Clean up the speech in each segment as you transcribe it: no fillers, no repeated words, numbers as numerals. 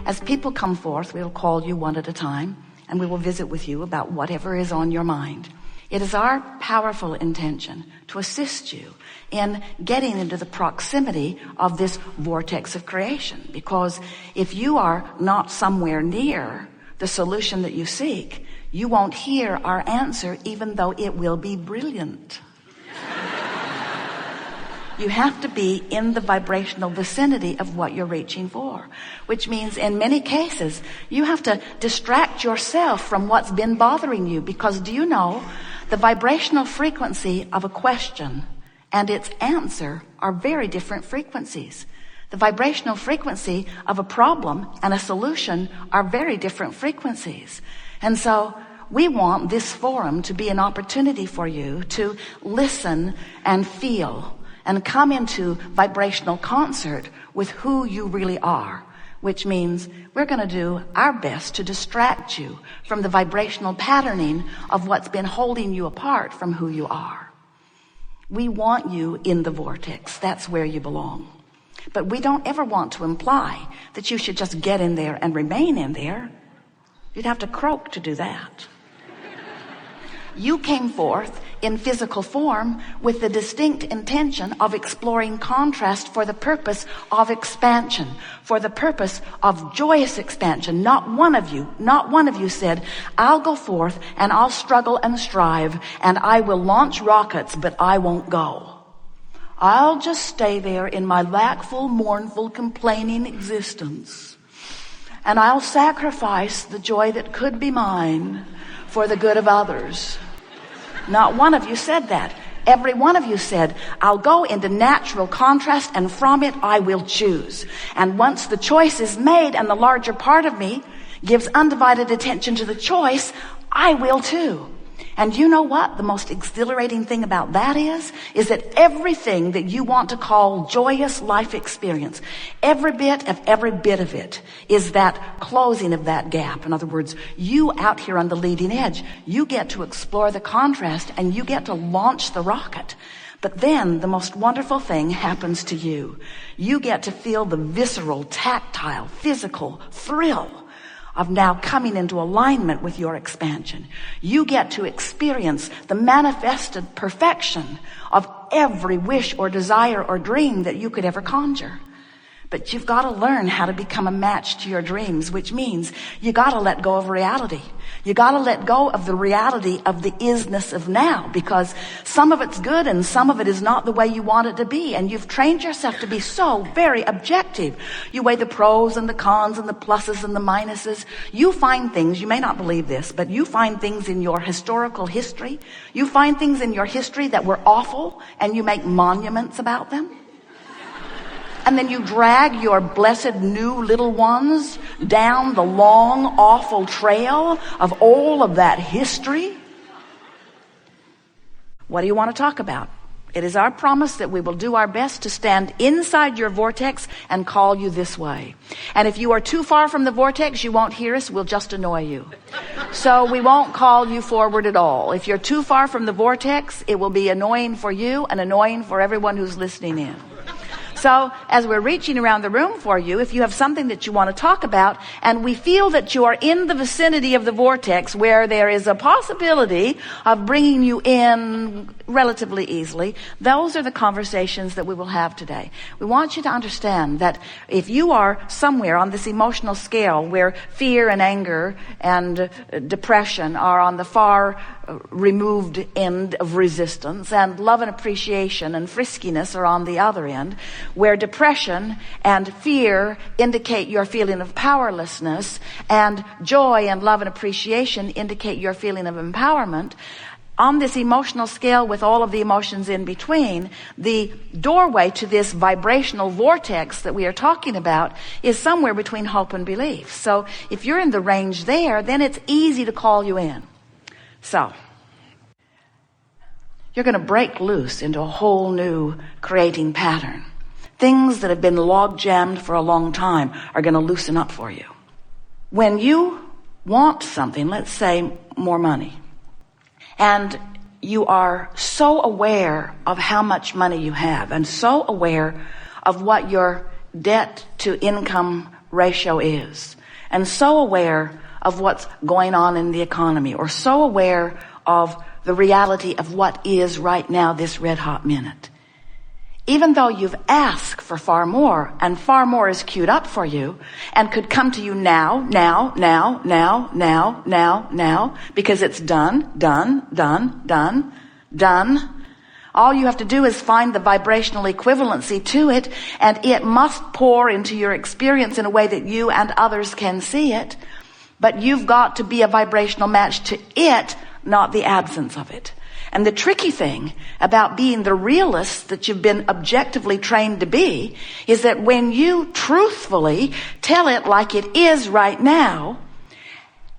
as people come forth, we'll call you one at a time, and we will visit with you about whatever is on your mind. It is our powerful intention to assist you in getting into the proximity of this vortex of creation. Because if you are not somewhere near the solution that you seek, you won't hear our answer, even though it will be brilliant. You have to be in the vibrational vicinity of what you're reaching for, which means in many cases, you have to distract yourself from what's been bothering you. Because do you know, the vibrational frequency of a question and its answer are very different frequencies. The vibrational frequency of a problem and a solution are very different frequencies. And so we want this forum to be an opportunity for you to listen and feel and come into vibrational concert with who you really are, which means we're going to do our best to distract you from the vibrational patterning of what's been holding you apart from who you are. We want you in the vortex. That's where you belong. But we don't ever want to imply that you should just get in there and remain in there. You'd have to croak to do that. You came forth in physical form with the distinct intention of exploring contrast for the purpose of expansion, for the purpose of joyous expansion. Not one of you said, I'll go forth and I'll struggle and strive and I will launch rockets, but I won't go. I'll just stay there in my lackful, mournful, complaining existence. And I'll sacrifice the joy that could be mine for the good of others. Not one of you said that. Every one of you said, I'll go into natural contrast and from it I will choose. And once the choice is made and the larger part of me gives undivided attention to the choice, I will too. And you know what the most exhilarating thing about that is that everything that you want to call joyous life experience, every bit of it is that closing of that gap. In other words, you out here on the leading edge, you get to explore the contrast and you get to launch the rocket. But then the most wonderful thing happens to you. You get to feel the visceral, tactile, physical thrill of now coming into alignment with your expansion. You get to experience the manifested perfection of every wish or desire or dream that you could ever conjure. But you've got to learn how to become a match to your dreams, which means you got to let go of reality. You got to let go of the reality of the isness of now, because some of it's good and some of it is not the way you want it to be. And you've trained yourself to be so very objective. You weigh the pros and the cons and the pluses and the minuses. You find things, you may not believe this, but you find things in your historical history. You find things in your history that were awful and you make monuments about them. And then you drag your blessed new little ones down the long, awful trail of all of that history. What do you want to talk about? It is our promise that we will do our best to stand inside your vortex and call you this way. And if you are too far from the vortex, you won't hear us. We'll just annoy you. So we won't call you forward at all. If you're too far from the vortex, it will be annoying for you and annoying for everyone who's listening in. So as we're reaching around the room for you, if you have something that you want to talk about and we feel that you are in the vicinity of the vortex where there is a possibility of bringing you in relatively easily, those are the conversations that we will have today. We want you to understand that if you are somewhere on this emotional scale where fear and anger and depression are on the far removed end of resistance, and love and appreciation and friskiness are on the other end, where depression and fear indicate your feeling of powerlessness and joy and love and appreciation indicate your feeling of empowerment, on this emotional scale with all of the emotions in between, the doorway to this vibrational vortex that we are talking about is somewhere between hope and belief. So if you're in the range there, then it's easy to call you in. So you're going to break loose into a whole new creating pattern. Things that have been log jammed for a long time are going to loosen up for you. When you want something, let's say more money, and you are so aware of how much money you have and so aware of what your debt to income ratio is, and so aware of what's going on in the economy, or so aware of the reality of what is right now, this red hot minute. Even though you've asked for far more, and far more is queued up for you, and could come to you now, because it's done. All you have to do is find the vibrational equivalency to it, and it must pour into your experience in a way that you and others can see it. But you've got to be a vibrational match to it, not the absence of it. And the tricky thing about being the realist that you've been objectively trained to be is that when you truthfully tell it like it is right now,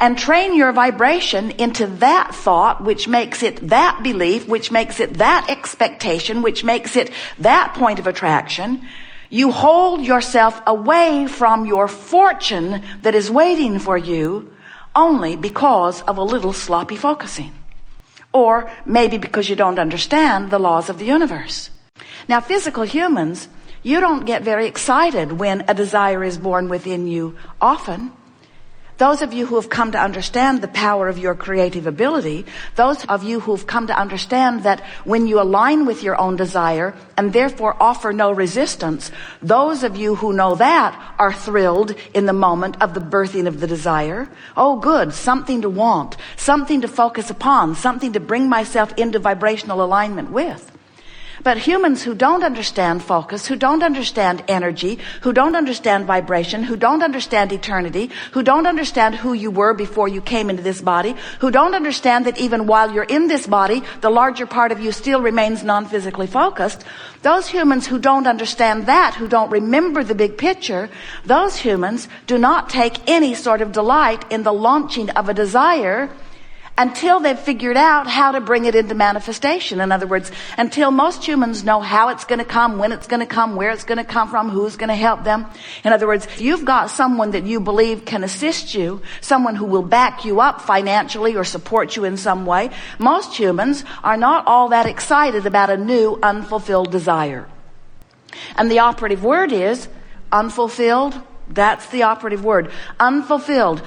and train your vibration into that thought, which makes it that belief, which makes it that expectation, which makes it that point of attraction, you hold yourself away from your fortune that is waiting for you only because of a little sloppy focusing. Or maybe because you don't understand the laws of the universe. Now, physical humans, you don't get very excited when a desire is born within you often. Those of you who have come to understand the power of your creative ability, those of you who have come to understand that when you align with your own desire and therefore offer no resistance, those of you who know that are thrilled in the moment of the birthing of the desire. Oh, good, something to want, something to focus upon, something to bring myself into vibrational alignment with. But humans who don't understand focus, who don't understand energy, who don't understand vibration, who don't understand eternity, who don't understand who you were before you came into this body, who don't understand that even while you're in this body, the larger part of you still remains non-physically focused, those humans who don't understand that, who don't remember the big picture, those humans do not take any sort of delight in the launching of a desire until they've figured out how to bring it into manifestation. In other words, until most humans know how it's going to come, when it's going to come, where it's going to come from, who's going to help them. In other words, if you've got someone that you believe can assist you, someone who will back you up financially or support you in some way, most humans are not all that excited about a new unfulfilled desire. And the operative word is unfulfilled. That's the operative word. Unfulfilled.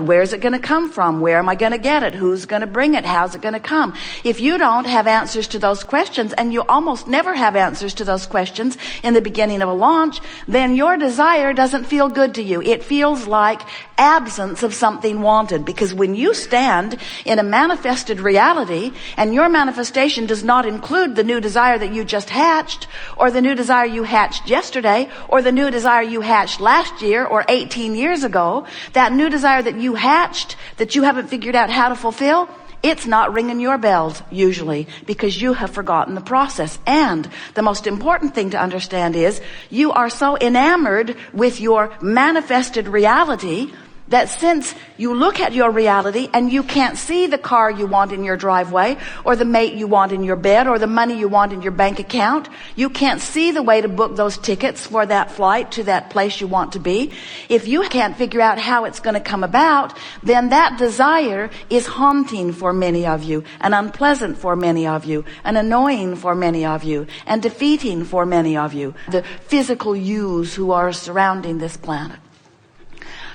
Where's it going to come from? Where am I going to get it? Who's going to bring it? How's it going to come? If you don't have answers to those questions, and you almost never have answers to those questions in the beginning of a launch, then your desire doesn't feel good to you. It feels like absence of something wanted. Because when you stand in a manifested reality, and your manifestation does not include the new desire that you just hatched, or the new desire you hatched yesterday, or the new desire you hatched last year or 18 years ago, that new desire that you hatched that you haven't figured out how to fulfill, it's not ringing your bells usually, because you have forgotten the process. And the most important thing to understand is you are so enamored with your manifested reality that since you look at your reality and you can't see the car you want in your driveway, or the mate you want in your bed, or the money you want in your bank account, you can't see the way to book those tickets for that flight to that place you want to be. If you can't figure out how it's going to come about, then that desire is haunting for many of you, and unpleasant for many of you, and annoying for many of you, and defeating for many of you, the physical yous who are surrounding this planet.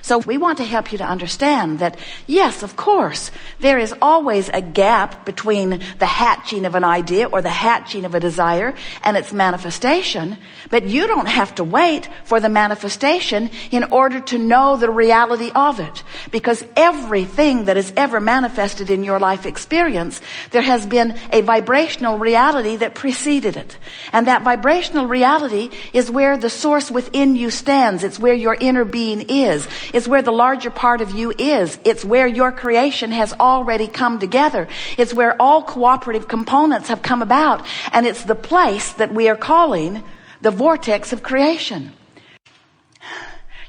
So we want to help you to understand that, yes, of course, there is always a gap between the hatching of an idea or the hatching of a desire and its manifestation, but you don't have to wait for the manifestation in order to know the reality of it. Because everything that is ever manifested in your life experience, there has been a vibrational reality that preceded it. And that vibrational reality is where the source within you stands. It's where your inner being is. It's where the larger part of you is. It's where your creation has already come together. It's where all cooperative components have come about. And it's the place that we are calling the vortex of creation.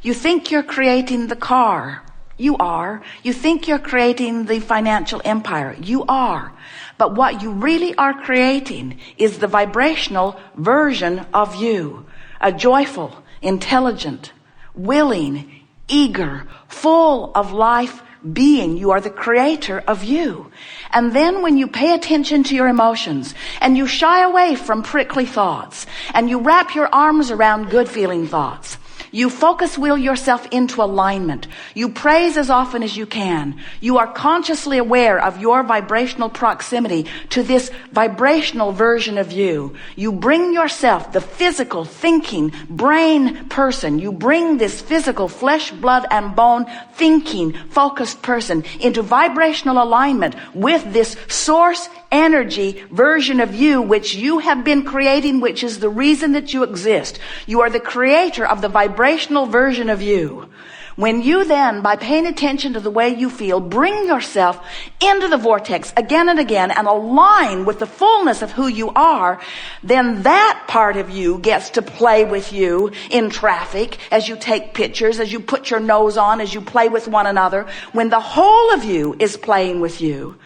You think you're creating the car. You are. You think you're creating the financial empire. You are. But what you really are creating is the vibrational version of you. A joyful, intelligent, willing, eager, full of life being. You are the creator of you. And then when you pay attention to your emotions, and you shy away from prickly thoughts, and you wrap your arms around good feeling thoughts, You focus will yourself into alignment. You praise as often as you can. You are consciously aware of your vibrational proximity to this vibrational version of you. You bring yourself, the physical, thinking, brain person, you bring this physical flesh, blood, and bone thinking, focused person into vibrational alignment with this source energy version of you which you have been creating, which is the reason that you exist. You are the creator of the vibrational version of you. When you then, by paying attention to the way you feel, bring yourself into the vortex again and again and align with the fullness of who you are, then that part of you gets to play with you in traffic, as you take pictures, as you put your nose on, as you play with one another. When the whole of you is playing with you,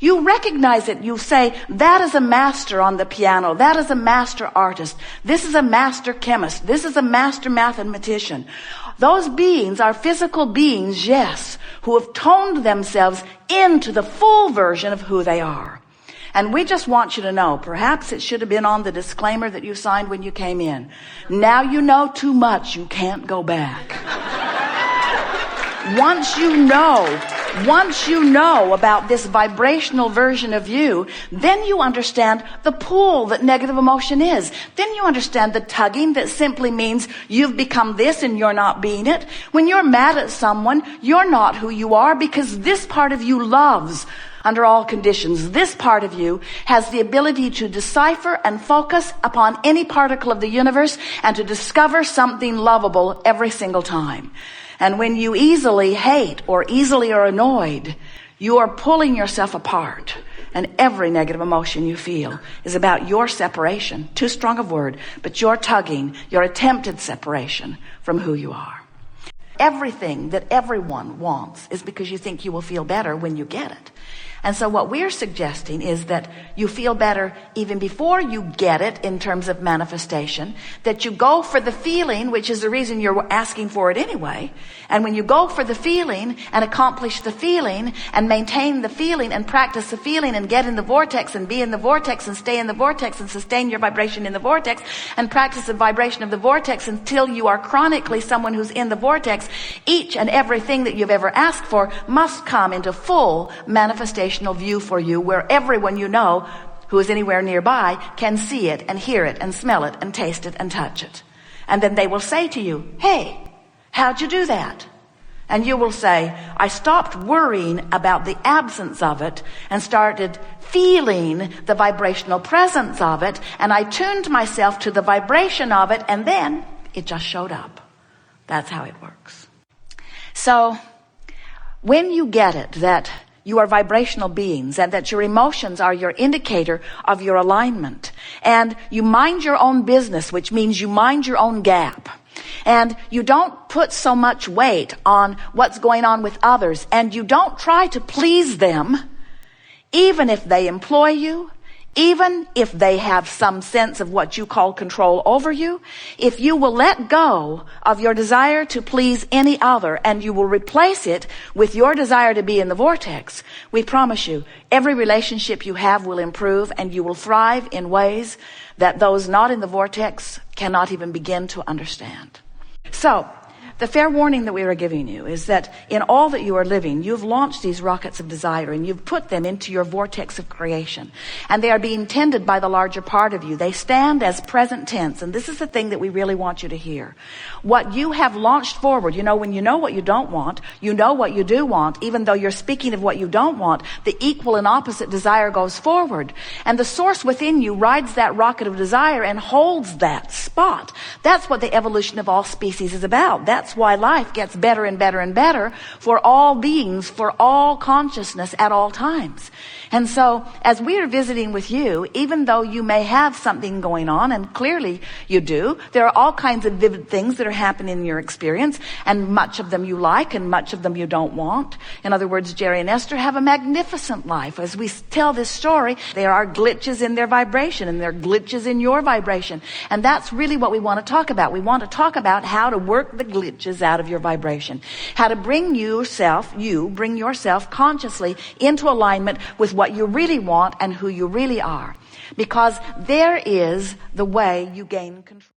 you recognize it. You say, that is a master on the piano. That is a master artist. This is a master chemist. This is a master mathematician. Those beings are physical beings, yes, who have toned themselves into the full version of who they are. And we just want you to know, perhaps it should have been on the disclaimer that you signed when you came in. Now you know too much. You can't go back. Once you know about this vibrational version of you, then you understand the pull that negative emotion is. Then you understand the tugging that simply means you've become this and you're not being it. When you're mad at someone, you're not who you are, because this part of you loves under all conditions. This part of you has the ability to decipher and focus upon any particle of the universe and to discover something lovable every single time. And when you easily hate or easily are annoyed, you are pulling yourself apart. And every negative emotion you feel is about your separation. Too strong a word, but your tugging, your attempted separation from who you are. Everything that everyone wants is because you think you will feel better when you get it. And so what we're suggesting is that you feel better even before you get it in terms of manifestation, that you go for the feeling, which is the reason you're asking for it anyway. And when you go for the feeling and accomplish the feeling and maintain the feeling and practice the feeling and get in the vortex and be in the vortex and stay in the vortex and sustain your vibration in the vortex and practice the vibration of the vortex until you are chronically someone who's in the vortex, each and everything that you've ever asked for must come into full manifestation view for you, where everyone you know who is anywhere nearby can see it and hear it and smell it and taste it and touch it. And then they will say to you, hey, how'd you do that? And you will say, I stopped worrying about the absence of it and started feeling the vibrational presence of it, and I tuned myself to the vibration of it, and then it just showed up. That's how it works. So when you get it that you are vibrational beings and that your emotions are your indicator of your alignment, and you mind your own business, which means you mind your own gap, and you don't put so much weight on what's going on with others, and you don't try to please them, even if they employ you, even if they have some sense of what you call control over you, if you will let go of your desire to please any other and you will replace it with your desire to be in the vortex, we promise you every relationship you have will improve, and you will thrive in ways that those not in the vortex cannot even begin to understand. So, the fair warning that we are giving you is that in all that you are living, you've launched these rockets of desire and you've put them into your vortex of creation. And they are being tended by the larger part of you. They stand as present tense. And this is the thing that we really want you to hear. What you have launched forward, when you know what you don't want, you know what you do want, even though you're speaking of what you don't want, the equal and opposite desire goes forward. And the source within you rides that rocket of desire and holds that spot. That's what the evolution of all species is about. That's why life gets better and better and better for all beings, for all consciousness at all times. And so, as we are visiting with you, even though you may have something going on, and clearly you do, there are all kinds of vivid things that are happening in your experience, and much of them you like, and much of them you don't want. In other words, Jerry and Esther have a magnificent life. As we tell this story, there are glitches in their vibration, and there are glitches in your vibration. And that's really what we want to talk about. We want to talk about how to work the glitches out of your vibration. How to bring yourself consciously into alignment with what you really want and who you really are. Because there is the way you gain control.